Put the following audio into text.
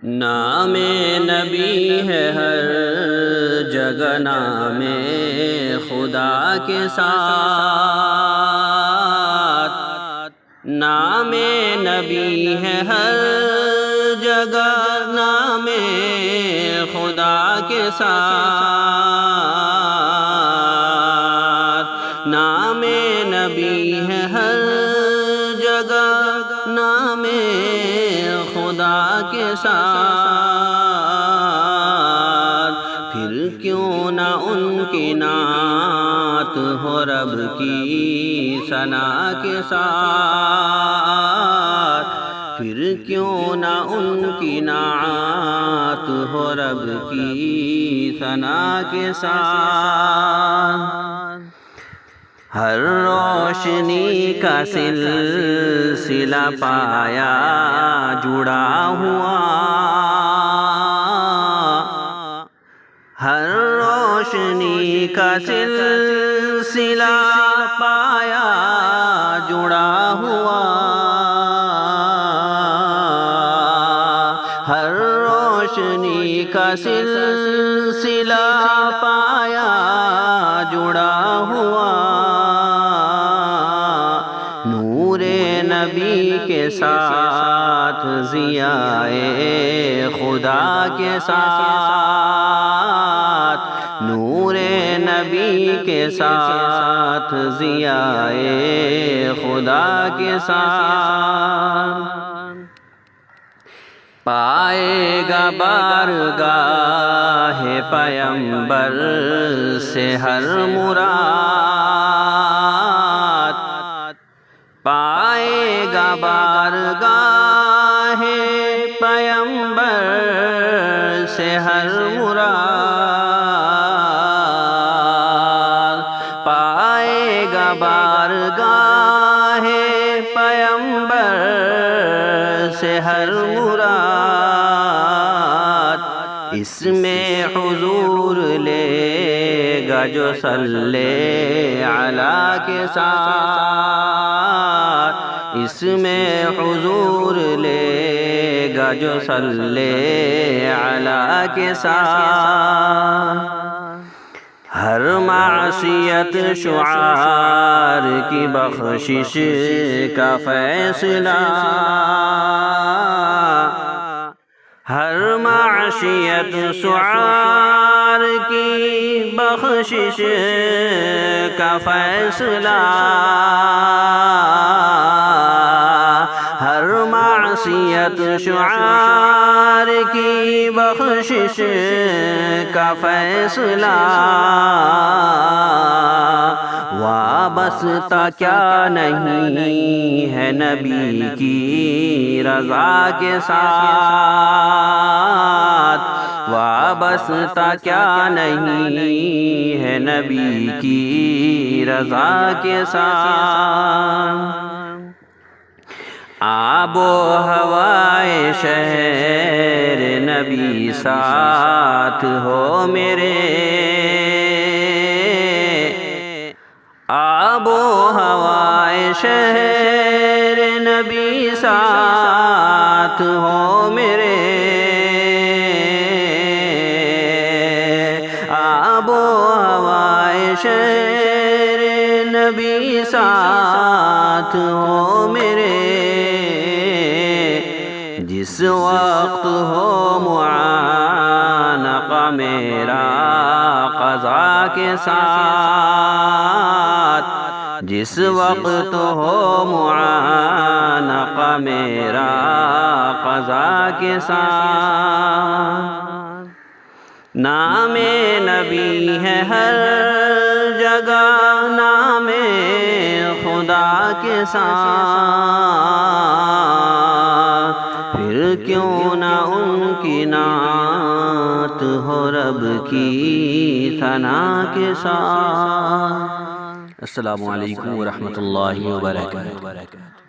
نام نبی ہے ہر جگہ نام خدا کے ساتھ، نام نبی ہے ہر جگہ نام خدا کے ساتھ، نام نبی ہے ہر جگہ نام خدا کے ساتھ، پھر کیوں نہ ان کی نعت ہو رب کی ثنا کے ساتھ، پھر کیوں نہ ان کی نعت ہو رب کی ثنا کے ساتھ۔ ہر روشنی کا سلسلہ پایا جڑا ہوا، ہر روشنی کا سلسلہ پایا جڑا ہوا، ہر روشنی کا سلسلہ پایا جڑا ہوا، نور نبی کے ساتھ ضیاء خدا کے ساتھ، نور نبی کے ساتھ ضیاء خدا کے ساتھ، پائے گا بارگاہ پیمبر سے ہر مراد، پائے گا بارگاہ پیمبر سے ہر مراد، پائے گا بارگاہ پیمبر سے ہر مراد، اس میں حضور لے گا جو صلی علی کے ساتھ، اس میں حضور لے گا جو صلی علی کے ساتھ، ہر معصیت شعار کی بخشش کا فیصلہ، ہر معصیت شعار کی بخشش کا فیصلہ، ہر معصیت شعار کی بخشش کا فیصلہ، وابستہ کیا نہیں ہے نبی کی رضا کے ساتھ، وابستہ کیا نہیں ہے نبی کی رضا کے ساتھ، آب و ہوائے شہر نبی ساتھ ہو میرے، آب و ہوائے شہر نبی ساتھ ہو میرے، آب و ہوائے شہر نبی ساتھ ہو میرے، جس وقت ہو معانقہ میرا قضا کے ساتھ، جس وقت ہو معانقہ میرا قضا کے ساتھ، نام نبی ہے ہر جگہ نام خدا کے ساتھ، پھر کیوں نہ ان کی نعت ہو رب کی ثنا کے ساتھ۔ السلام علیکم ورحمۃ اللہ وبرکاتہ۔